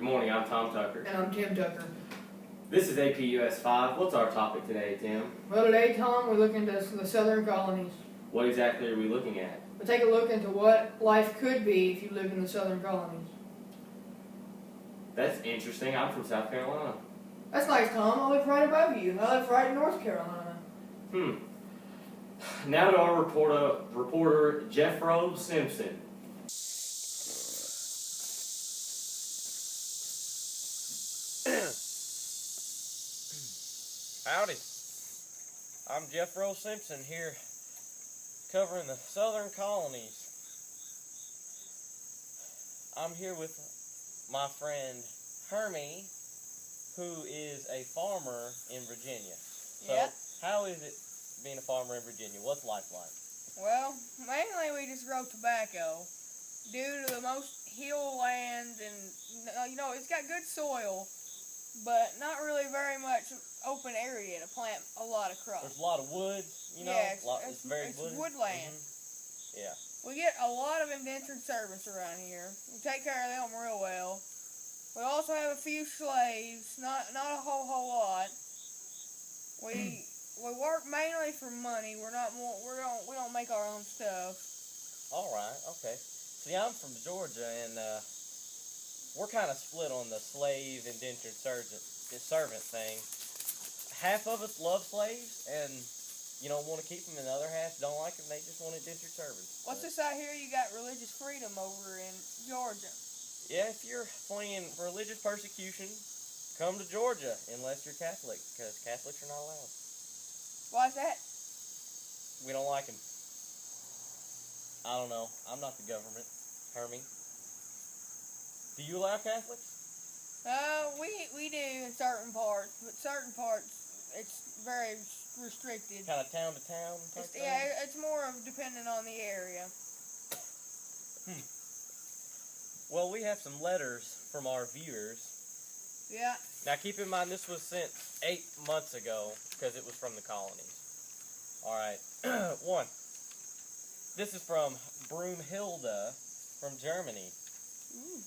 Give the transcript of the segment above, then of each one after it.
morning, I'm Tom Tucker. And I'm Tim Tucker. This is APUS 5. What's our topic today, Tim? Well, today, Tom, we're looking at the southern colonies. What exactly are we looking at? We'll take a look into what life could be if you lived in the southern colonies. That's interesting. I'm from South Carolina. That's nice, Tom. I live right above you. I live right in North Carolina. Now to our reporter Jeffro Simpson. Howdy. I'm Jeffro Simpson here covering the southern colonies. I'm here with my friend Hermie, who is a farmer in Virginia. So, Yep. How is it being a farmer in Virginia? What's life like? Well, mainly we just grow tobacco due to the most hill lands and, it's got good soil, but not really very much open area to plant a lot of crops. There's a lot of woods, Yeah, it's very it's wooded. woodland. Yeah. We get a lot of indentured servants around here. We take care of them real well. We also have a few slaves, not a whole lot. We work mainly for money. We don't make our own stuff. All right. Okay. See, I'm from Georgia, and we're kind of split on the slave indentured servant thing. Half of us love slaves, and want to keep them, and the other half don't like them. They just want indentured servants. What's this out here? You got religious freedom over in Georgia. Yeah, if you're fleeing religious persecution, come to Georgia, unless you're Catholic, because Catholics are not allowed. Why's that? We don't like them. I don't know. I'm not the government, Hermie. Do you allow Catholics? We do in certain parts, but certain parts it's very restricted. Kind of town to town type thing? Yeah, it's more of dependent on the area. Well, we have some letters from our viewers. Yeah. Now, keep in mind, this was sent 8 months ago because it was from the colonies. All right. One. This is from Broomhilda from Germany. Ooh.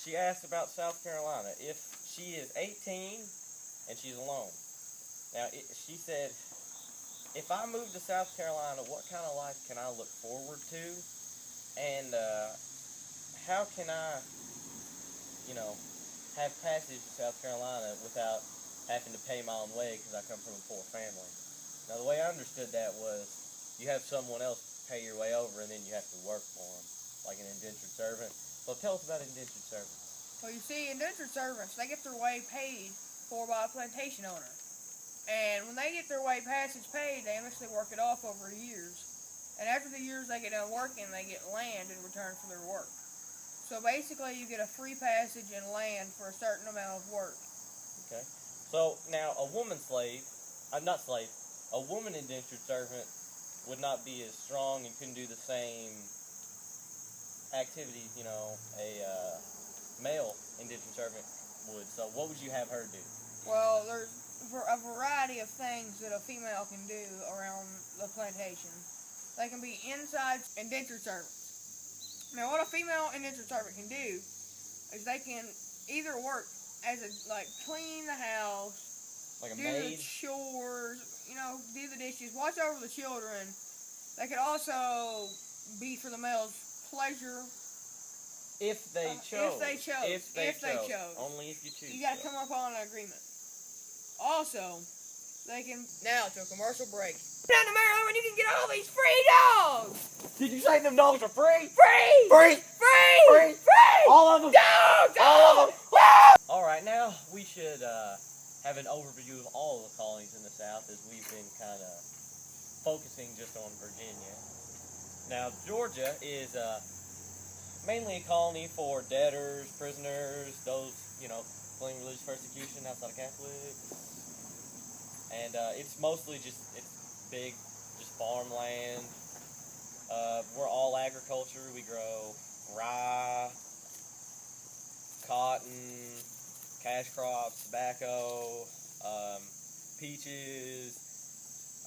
She asked about South Carolina. If she is 18 and she's alone. Now, she said, if I move to South Carolina, what kind of life can I look forward to? And how can I, have passage to South Carolina without having to pay my own way because I come from a poor family? Now, the way I understood that was you have someone else pay your way over and then you have to work for them, like an indentured servant. So tell us about indentured servants. Well, you see, indentured servants, they get their way paid for by a plantation owner. And when they get their way passage paid, they eventually work it off over years. And after the years they get done working, they get land in return for their work. So basically, you get a free passage and land for a certain amount of work. Okay. So now a woman a woman indentured servant would not be as strong and couldn't do the same activities, a male indentured servant would. So what would you have her do? Well, there's a variety of things that a female can do around the plantation. They can be inside indentured servants. Now, what a female indentured servant can do is they can either work as clean the house, Like a do maid? the chores, do the dishes, watch over the children. They could also be for the male's pleasure. If they chose. If they chose. Only if you choose. You got to come up on an agreement. Also, they can now to a commercial break. Down to Maryland, you can get all these free dogs. Did you say them dogs are free? Free! Free! Free! Free! Free! All of them? Dogs! All of them? Woo! All right, now we should have an overview of all the colonies in the South, as we've been kind of focusing just on Virginia. Now, Georgia is mainly a colony for debtors, prisoners, those, fleeing religious persecution outside of Catholics. And it's mostly it's big, just farmland. We're all agriculture. We grow rye, cotton, cash crops, tobacco, peaches.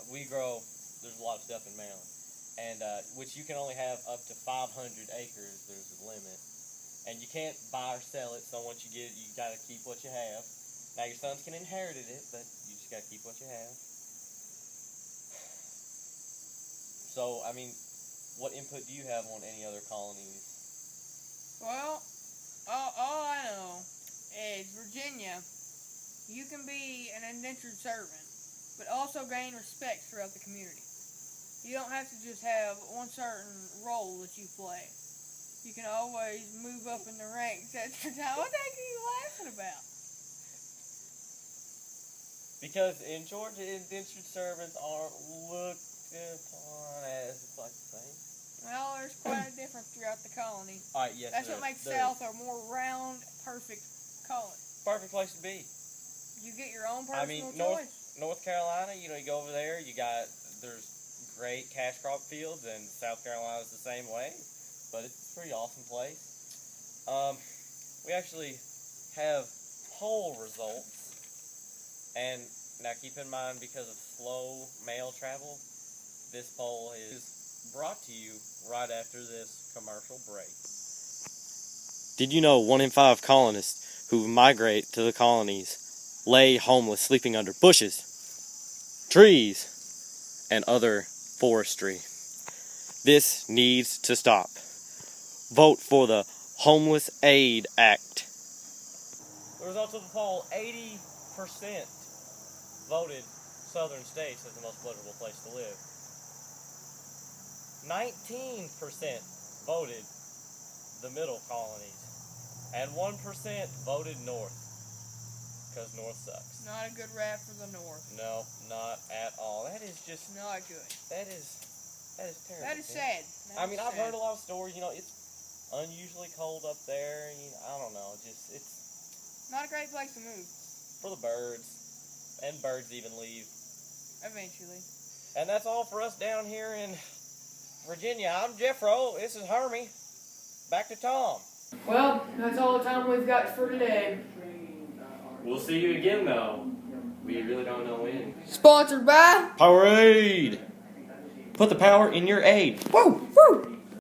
There's a lot of stuff in Maryland. And which you can only have up to 500 acres. There's a limit. And you can't buy or sell it, so once you get it, you gotta keep what you have. Now your sons can inherit it, but you just gotta keep what you have. So, I mean, what input do you have on any other colonies? Well, all I know is Virginia, you can be an indentured servant, but also gain respect throughout the community. You don't have to just have one certain role that you play. You can always move up in the ranks at the time. What the heck are you laughing about? Because in Georgia, indentured servants aren't looked upon as like the same. Well, there's quite a difference throughout the colony. All right, yes, That's what makes South a more round, perfect colony. Perfect place to be. You get your own personal I mean, choice. North Carolina, you go over there, there's great cash crop fields, and South Carolina's the same way, but it's a pretty awesome place. We actually have poll results, and now keep in mind, because of slow mail travel, this poll is brought to you right after this commercial break. Did you know 1 in 5 colonists who migrate to the colonies lay homeless, sleeping under bushes, trees, and other forestry? This needs to stop. Vote for the Homeless Aid Act. The results of the poll, 80% voted southern states as the most livable place to live. 19% voted the middle colonies. And 1% voted north. Because north sucks. Not a good rap for the North. No, not at all. That is just... Not good. That is terrible. That is sad. I've heard a lot of stories, it's unusually cold up there. I don't know, it's... Not a great place to move. For the birds. And birds even leave. Eventually. And that's all for us down here in Virginia. I'm Jeffro. This is Hermie. Back to Tom. Well, that's all the time we've got for today. We'll see you again, though. We really don't know when. Sponsored by Powerade. Put the power in your aid. Woo! Woo!